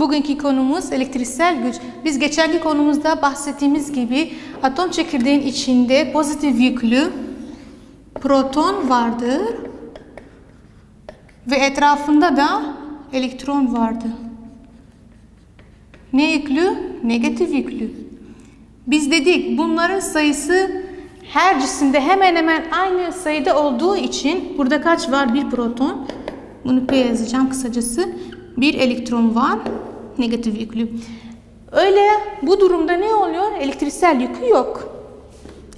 Bugünkü konumuz elektriksel güç. Biz geçenki konumuzda bahsettiğimiz gibi atom çekirdeğin içinde pozitif yüklü proton vardır ve etrafında da elektron vardı. Ne yüklü? Negatif yüklü. Biz dedik bunların sayısı her cisimde hemen hemen aynı sayıda olduğu için burada kaç var? Bir proton. Bunu P yazacağım kısacası. Bir elektron var. Negatif yüklü. Öyle bu durumda ne oluyor? Elektriksel yükü yok.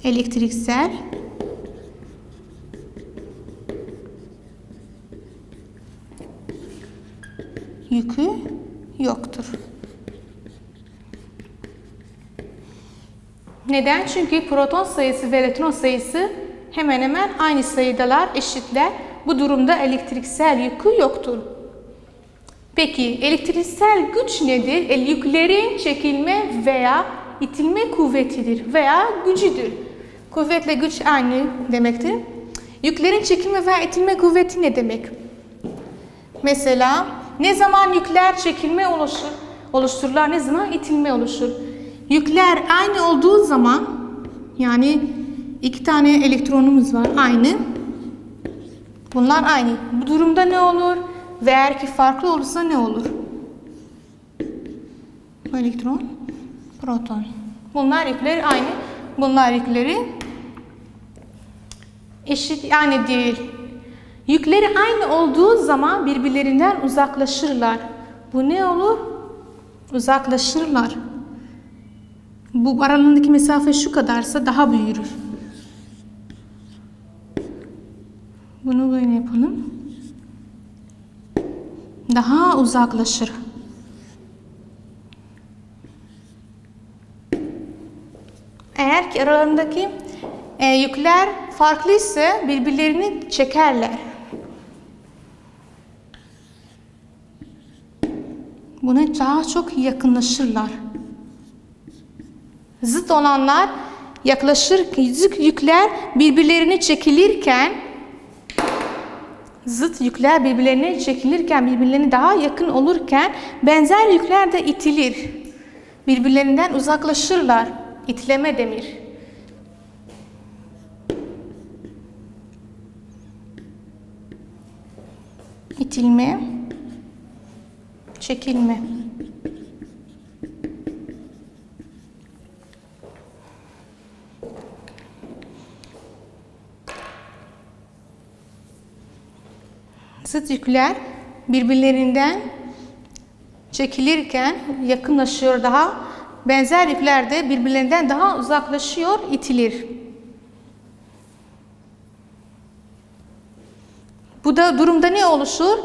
Elektriksel yükü yoktur. Neden? Çünkü proton sayısı ve elektron sayısı hemen hemen aynı sayıdalar, eşitler. Bu durumda elektriksel yükü yoktur. Peki elektriksel güç nedir? Yüklerin çekilme veya itilme kuvvetidir veya gücüdür. Kuvvetle güç aynı demektir. Yüklerin çekilme veya itilme kuvveti ne demek? Mesela ne zaman yükler çekilme oluştururlar, ne zaman itilme oluşur? Yükler aynı olduğu zaman, yani iki tane elektronumuz var aynı. Bunlar aynı. Bu durumda ne olur? Ve eğer ki farklı olursa ne olur? Bu elektron, proton. Bunlar yükleri aynı. Bunlar yükleri eşit, yani değil. Yükleri aynı olduğu zaman birbirlerinden uzaklaşırlar. Bu ne olur? Uzaklaşırlar. Bu aralarındaki mesafe şu kadarsa daha büyür. Bunu böyle yapalım. Daha uzaklaşır. Eğer ki aralarındaki yükler farklıysa birbirlerini çekerler. Buna daha çok yakınlaşırlar. Zıt olanlar yaklaşır, yükler birbirlerini çekilirken, zıt yükler birbirlerine çekilirken, birbirlerine daha yakın olurken benzer yükler de itilir. Birbirlerinden uzaklaşırlar. İtileme denir. İtilme, çekilme. Zıt yükler birbirlerinden çekilirken yakınlaşıyor daha. Benzer yükler de birbirlerinden daha uzaklaşıyor, itilir. Bu da durumda ne oluşur?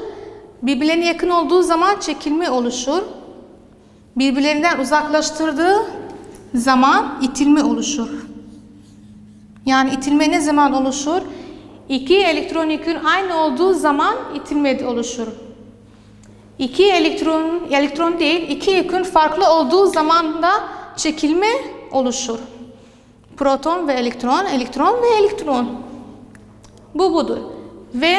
Birbirlerine yakın olduğu zaman çekilme oluşur. Birbirlerinden uzaklaştırdığı zaman itilme oluşur. Yani itilme ne zaman oluşur? İki elektron yükün aynı olduğu zaman itilme oluşur. İki elektron değil, iki yükün farklı olduğu zaman da çekilme oluşur. Proton ve elektron, elektron ve elektron. Bu budur. Ve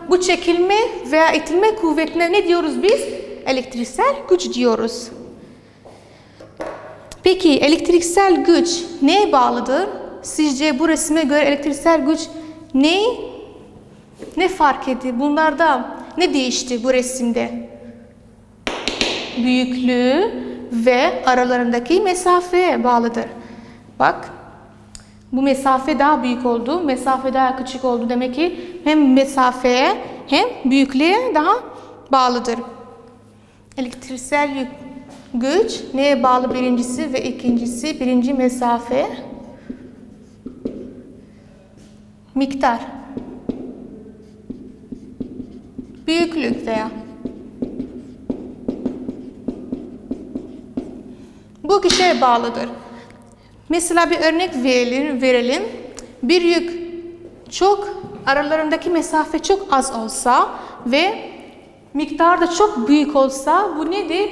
bu çekilme veya itilme kuvvetine ne diyoruz biz? Elektriksel güç diyoruz. Peki elektriksel güç neye bağlıdır? Sizce bu resme göre elektriksel güç ne fark etti? Bunlarda ne değişti bu resimde? Büyüklüğü ve aralarındaki mesafeye bağlıdır. Bak, bu mesafe daha büyük oldu, mesafe daha küçük oldu. Demek ki hem mesafeye hem büyüklüğe daha bağlıdır. Elektriksel güç neye bağlı? Birincisi ve ikincisi. Birinci mesafe, miktar, büyüklük veya. Bu kişiye bağlıdır. Mesela bir örnek verelim. Bir yük çok, aralarındaki mesafe çok az olsa ve miktar da çok büyük olsa bu nedir?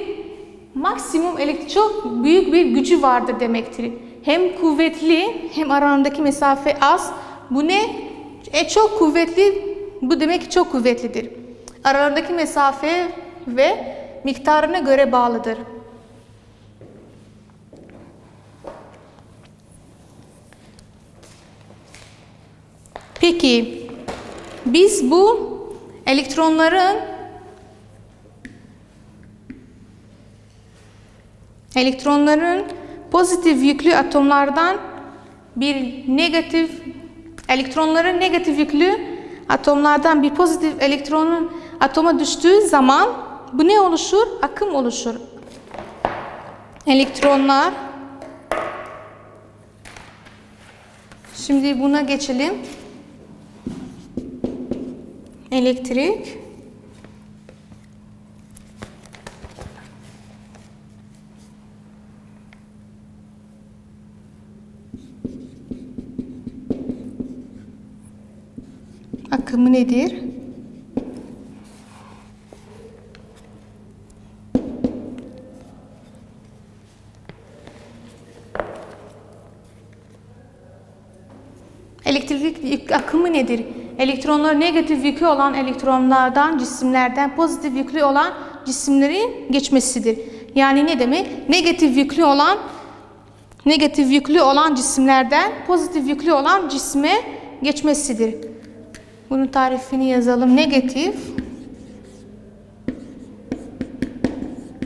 Maksimum çok büyük bir gücü vardır demektir. Hem kuvvetli hem aralarındaki mesafe az. Bu ne? Çok kuvvetli. Bu demek ki çok kuvvetlidir. Aralarındaki mesafe ve miktarına göre bağlıdır. Peki biz bu elektronların pozitif yüklü atomlardan elektronların negatif yüklü atomlardan bir pozitif elektronun atoma düştüğü zaman bu ne oluşur? Akım oluşur. Elektronlar. Şimdi buna geçelim. Elektrik. Akımı nedir? Elektrik akımı nedir? Elektronlar negatif yüklü olan elektronlardan, cisimlerden pozitif yüklü olan cisimlerin geçmesidir. Yani ne demek? Negatif yüklü olan cisimlerden pozitif yüklü olan cisme geçmesidir. Bunun tarifini yazalım. Negatif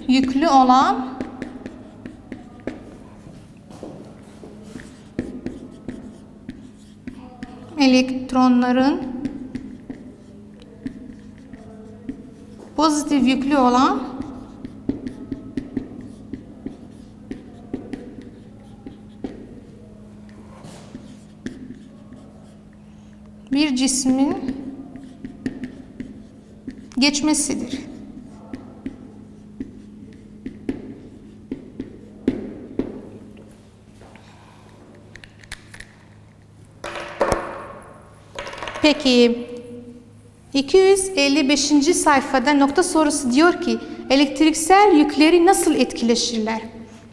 yüklü olan elektronların pozitif yüklü olan bir cismin geçmesidir. Peki 255. sayfada nokta sorusu diyor ki elektriksel yükleri nasıl etkileşirler?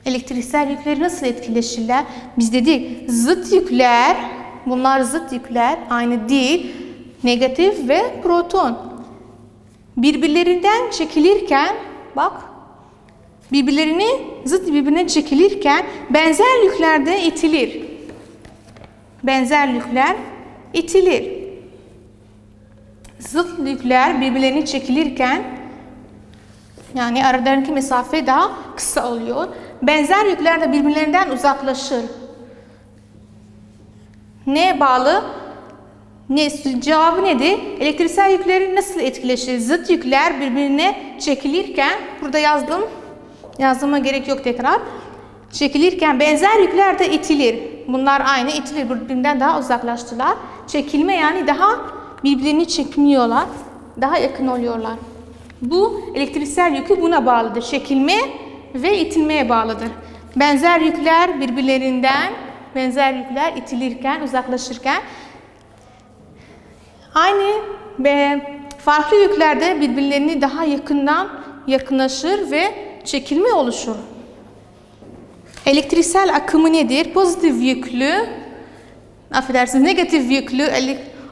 Elektriksel yükleri nasıl etkileşirler? Biz dedik zıt yükler, bunlar zıt yükler, aynı değil. Negatif ve proton. Birbirlerinden çekilirken, bak, birbirine çekilirken benzer yükler de itilir. Benzer yükler itilir. Zıt yükler birbirlerini çekilirken, yani aralarındaki mesafe daha kısa oluyor. Benzer yükler de birbirlerinden uzaklaşır. Neye bağlı? Cevabı nedir? Elektriksel yükleri nasıl etkileşir? Zıt yükler birbirine çekilirken, burada yazdım. Yazdığıma gerek yok tekrar. Çekilirken benzer yükler de itilir. Bunlar aynı itilir. Birbirinden daha uzaklaştılar. Çekilme yani daha birbirlerini çekmiyorlar. Daha yakın oluyorlar. Bu elektriksel yükü buna bağlıdır. Çekilme ve itilmeye bağlıdır. Benzer yükler itilirken, uzaklaşırken aynı ve farklı yükler de birbirlerini daha yakınlaşır ve çekilme oluşur. Elektriksel akımı nedir? Pozitif yüklü, negatif yüklü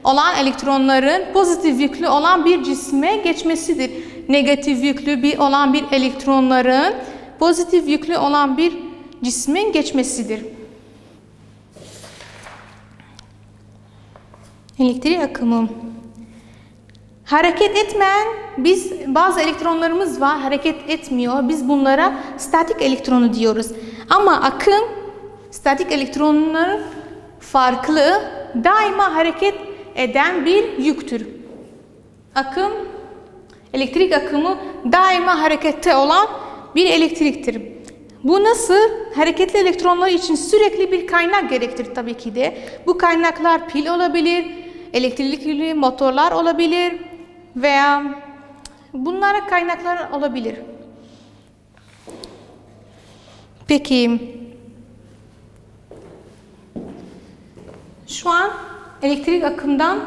olan elektronların pozitif yüklü olan bir cisme geçmesidir. Negatif yüklü olan bir elektronların pozitif yüklü olan bir cismin geçmesidir. Elektrik akımı. Hareket etmeyen, bazı elektronlarımız var, hareket etmiyor. Biz bunlara statik elektronu diyoruz. Ama akım, statik elektronların farklı, daima hareket eden bir yüktür. Akım, elektrik akımı daima harekette olan bir elektriktir. Bu nasıl? Hareketli elektronlar için sürekli bir kaynak gerektirir tabii ki de. Bu kaynaklar pil olabilir, elektrikli motorlar olabilir veya bunlara kaynaklar olabilir. Peki, şu an elektrik akımdan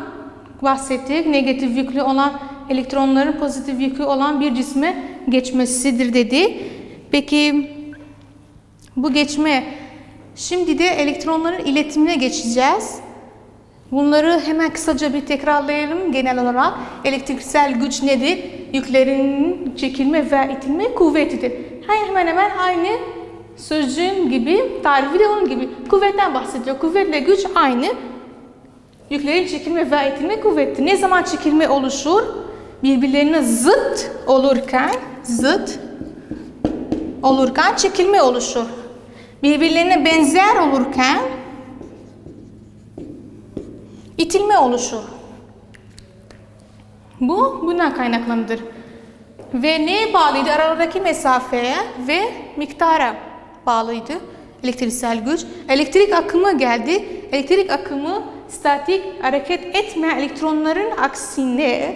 bahsettik. Negatif yüklü olan elektronların pozitif yüklü olan bir cisme geçmesidir dedi. Peki bu geçme, şimdi de elektronların iletimine geçeceğiz. Bunları hemen kısaca bir tekrarlayalım genel olarak. Elektriksel güç nedir? yüklerin çekilme ve itilme kuvvetidir. Hemen hemen aynı sözcüğün gibi, tarifi de onun gibi. Kuvvetten bahsediyor. Kuvvetle güç aynı. Yüklerin çekilme ve itilme kuvveti. Ne zaman çekilme oluşur? Birbirlerine zıt olurken çekilme oluşur. Birbirlerine benzer olurken itilme oluşur. Bu bundan kaynaklanır. Ve neye bağlıydı? Aralarındaki mesafeye ve miktara bağlıydı elektriksel güç. Elektrik akımı geldi. Elektrik akımı statik hareket etmeyen elektronların aksine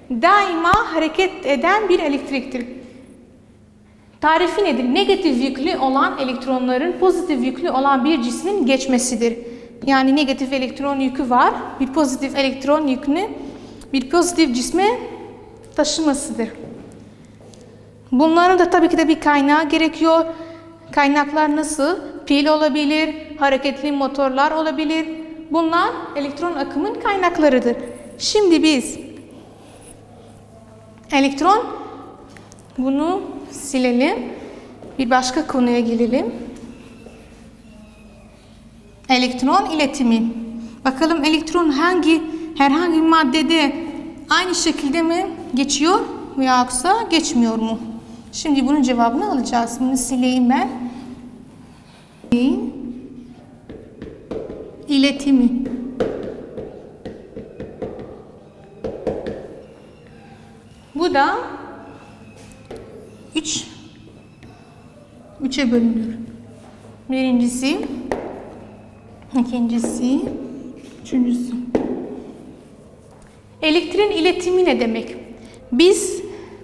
daima hareket eden bir elektriktir. Tarifi nedir? Negatif yüklü olan elektronların pozitif yüklü olan bir cismin geçmesidir. Yani negatif elektron yükü var. Bir pozitif elektron yükünü bir pozitif cisme taşımasıdır. Bunların da tabii ki de bir kaynağı gerekiyor. Kaynaklar nasıl? Pil olabilir, hareketli motorlar olabilir. Bunlar elektron akımın kaynaklarıdır. Şimdi biz elektron, bunu silelim. Bir başka konuya gelelim. Elektron iletimi. Bakalım elektron herhangi bir maddede aynı şekilde mi geçiyor yoksa geçmiyor mu? Şimdi bunun cevabını alacağız. Bunu sileyim ben. İletimi. Bu da 3'e bölünür. Birincisi, ikincisi, üçüncüsü. Elektriğin iletimi ne demek? Biz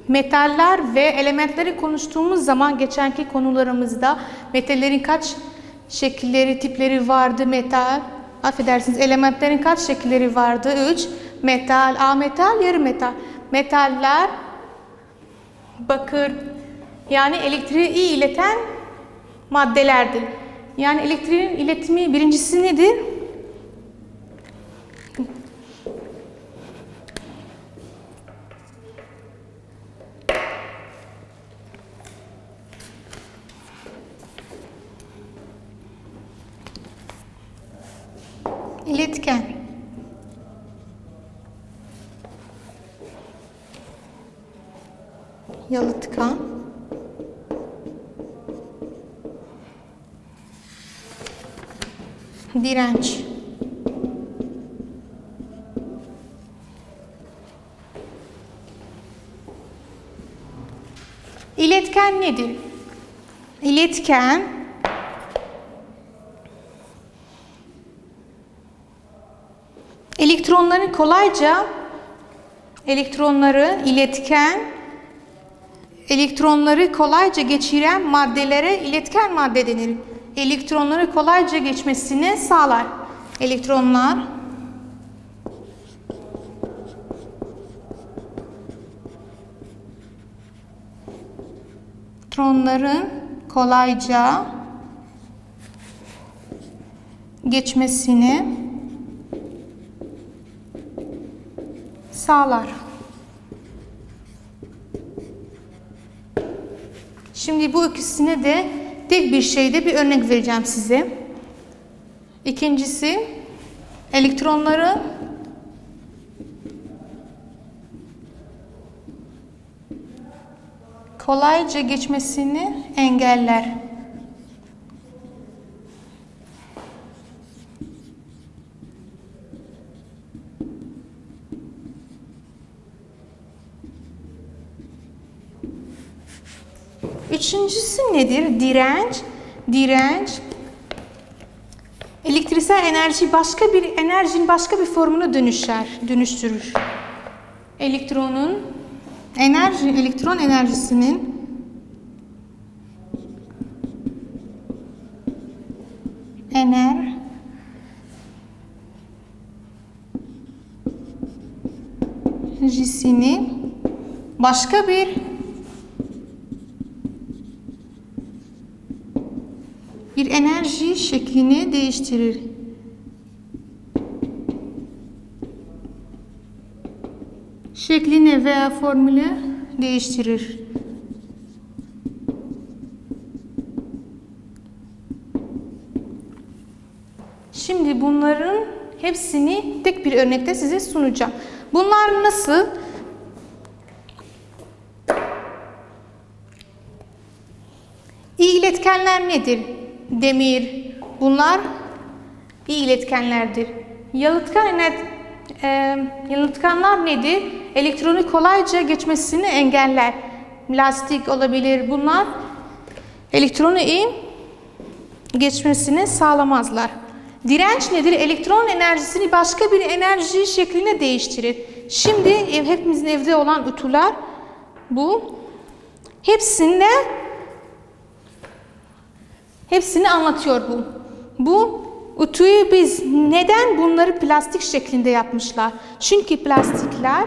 metaller ve elementleri konuştuğumuz zaman geçenki konularımızda metallerin kaç şekilleri, tipleri vardı? Elementlerin kaç şekilleri vardı? 3. Metal, ametal, yarı metal. Metaller, bakır, yani elektriği iyi ileten maddelerdir. Yani elektriğin iletimi birincisi nedir? İletken. Yalıtkan. Direnç. İletken nedir? İletken elektronları kolayca geçiren maddelere iletken madde denir. Elektronları kolayca geçmesini sağlar. Elektronların kolayca geçmesini sağlar. Şimdi bu ikisine de tek bir şeyde bir örnek vereceğim size. İkincisi, elektronları kolayca geçmesini engeller. Üçüncüsü nedir? Direnç. Elektriksel enerji enerjinin başka bir formunu dönüştürür. Elektron enerjisinin başka bir enerji şeklini değiştirir. Şekline veya formüle değiştirir. Şimdi bunların hepsini tek bir örnekte size sunacağım. Bunlar nasıl? İyi iletkenler nedir? Demir. Bunlar iyi iletkenlerdir. Yalıtkanlar nedir? Elektronu kolayca geçmesini engeller. Plastik olabilir. Bunlar elektronu iyi geçmesini sağlamazlar. Direnç nedir? Elektron enerjisini başka bir enerji şekline değiştirir. Şimdi hepimizin evde olan ütüler bu. Hepsini anlatıyor bu. Bu ütüyü biz neden bunları plastik şeklinde yapmışlar? Çünkü plastikler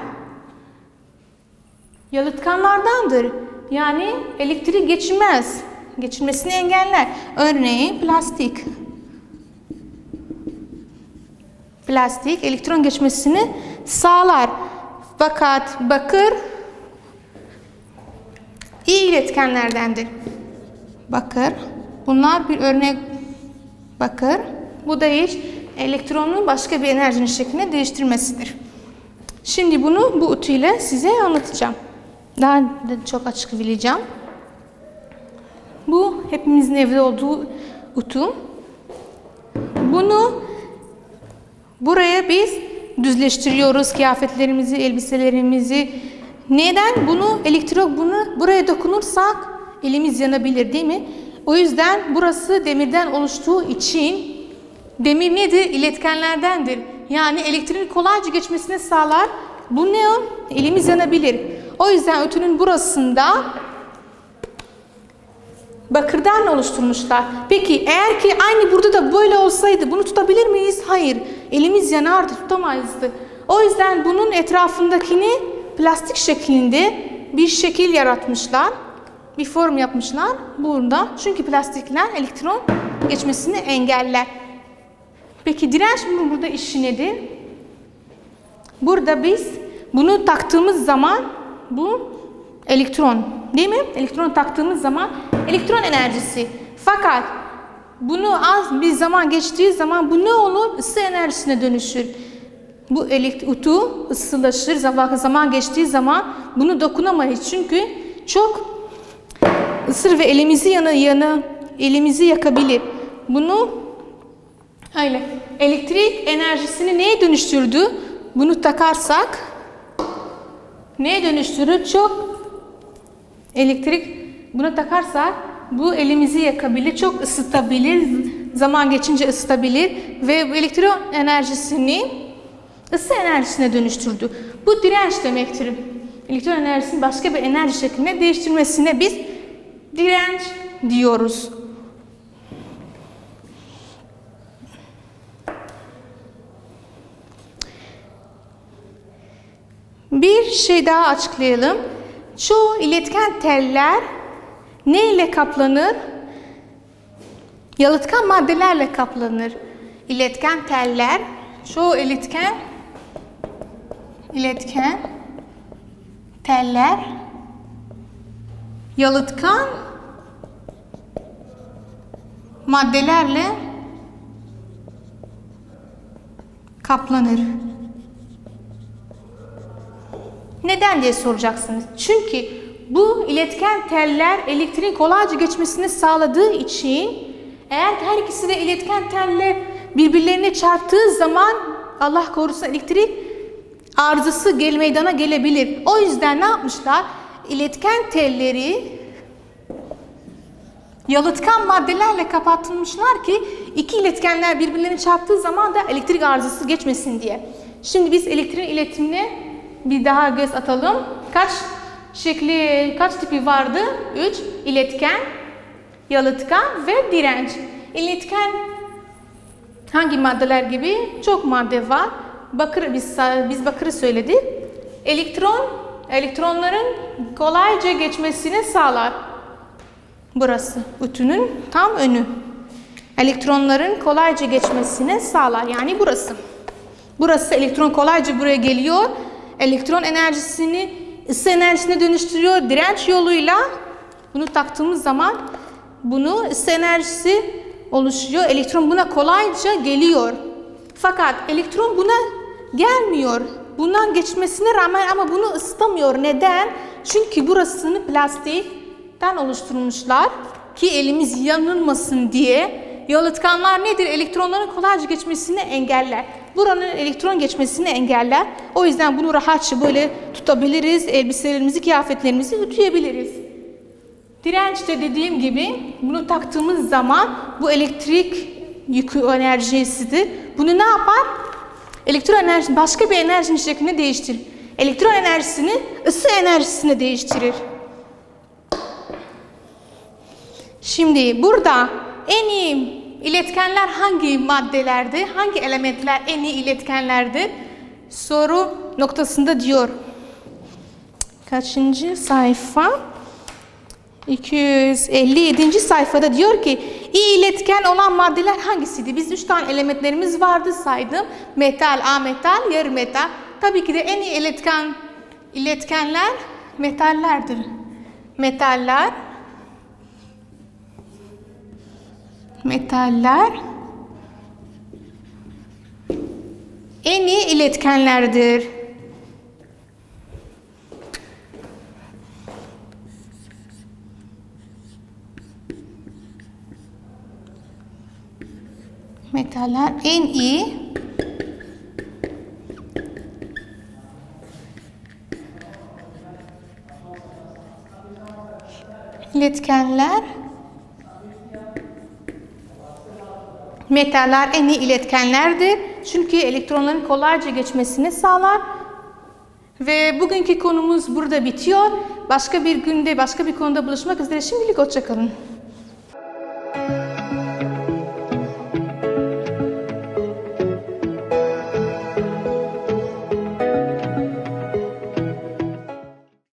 yalıtkanlardandır. Yani elektriği geçmez. Geçirmesini engeller. Örneğin plastik. Plastik elektron geçmesini sağlar. Fakat bakır iyi iletkenlerdendir. Bakır. Bunlar bir örnek bakır. Bu da hiç elektronun başka bir enerjinin şekline değiştirmesidir. Şimdi bunu bu ütüyle size anlatacağım. Daha çok açıklayacağım. Bu hepimizin evde olduğu ütü. Bunu buraya biz düzleştiriyoruz kıyafetlerimizi, elbiselerimizi. Neden? Bunu buraya dokunursak elimiz yanabilir değil mi? O yüzden burası demirden oluştuğu için demir nedir? İletkenlerdendir. Yani elektriğin kolayca geçmesini sağlar. Bu ne? Elimiz yanabilir. O yüzden ütünün burasında bakırdan oluşturmuşlar. Peki eğer ki aynı burada da böyle olsaydı bunu tutabilir miyiz? Hayır. Elimiz yanardı, tutamayızdı. O yüzden bunun etrafındakini plastik şeklinde bir şekil yaratmışlar. Bir form yapmışlar burada. Çünkü plastikler elektron geçmesini engeller. Peki direnç burada işi nedir? Burada biz bunu taktığımız zaman bu elektron değil mi? Elektron taktığımız zaman elektron enerjisi. Fakat bunu az bir zaman geçtiği zaman bu ne olur? Isı enerjisine dönüşür. Bu ütü ısılaşır. Zaman geçtiği zaman bunu dokunamayız. Çünkü çok ısır ve elimizi yakabilir. Bunu öyle. Elektrik enerjisini neye dönüştürdü? Bunu takarsak neye dönüştürür? Çok elektrik bunu takarsak bu elimizi yakabilir, çok ısıtabilir, zaman geçince ısıtabilir ve bu elektron enerjisini ısı enerjisine dönüştürdü. Bu direnç demektir. Elektron enerjisini başka bir enerji şekline değiştirmesine biz direnç diyoruz. Bir şey daha açıklayalım. Çoğu iletken teller ne ile kaplanır? Yalıtkan maddelerle kaplanır. İletken teller, çoğu iletken teller yalıtkan maddelerle kaplanır. Neden diye soracaksınız. Çünkü bu iletken teller elektriğin kolayca geçmesini sağladığı için eğer her ikisi de iletken teller birbirlerine çarptığı zaman Allah korusun elektrik arızası meydana gelebilir. O yüzden ne yapmışlar? İletken telleri yalıtkan maddelerle kapatılmışlar ki iki iletkenler birbirlerine çarptığı zaman da elektrik arızası geçmesin diye. Şimdi biz elektriğin iletimine bir daha göz atalım. Kaç tipi vardı? 3. İletken, yalıtkan ve direnç. İletken hangi maddeler gibi? Çok madde var. Biz bakırı söyledik. Elektronların kolayca geçmesini sağlar. Burası ütünün tam önü. Elektronların kolayca geçmesini sağlar. Yani burası. Burası elektron kolayca buraya geliyor. Elektron enerjisini ısı enerjisine dönüştürüyor direnç yoluyla. Bunu taktığımız zaman bunu ısı enerjisi oluşuyor. Elektron buna kolayca geliyor. Fakat elektron buna gelmiyor. Bundan geçmesine rağmen ama bunu ısıtamıyor. Neden? Çünkü burasını plastikten oluşturmuşlar ki elimiz yanılmasın diye. Yalıtkanlar nedir? Elektronların kolayca geçmesini engeller. Buranın elektron geçmesini engeller. O yüzden bunu rahatça böyle tutabiliriz. Elbiselerimizi, kıyafetlerimizi ütüyebiliriz. Direnç de dediğim gibi bunu taktığımız zaman bu elektrik yükü enerjisidir. Bunu ne yapar? Elektron enerjisi başka bir enerjinin şeklini değiştirir. Elektron enerjisini ısı enerjisine değiştirir. Şimdi burada en iyi iletkenler hangi maddelerdi? Hangi elementler en iyi iletkenlerdi? Soru noktasında diyor. Kaçıncı sayfa? 257. sayfada diyor ki iyi iletken olan maddeler hangisiydi? Biz 3 tane elementlerimiz vardı saydım. Metal, ametal, yarı metal. Tabii ki de en iyi iletkenler metallerdir. Metaller en iyi iletkenlerdir. Metaller en iyi iletkenler. Metaller en iyi iletkenlerdir. Çünkü elektronların kolayca geçmesini sağlar. Ve bugünkü konumuz burada bitiyor. Başka bir günde, başka bir konuda buluşmak üzere. Şimdilik hoşça kalın.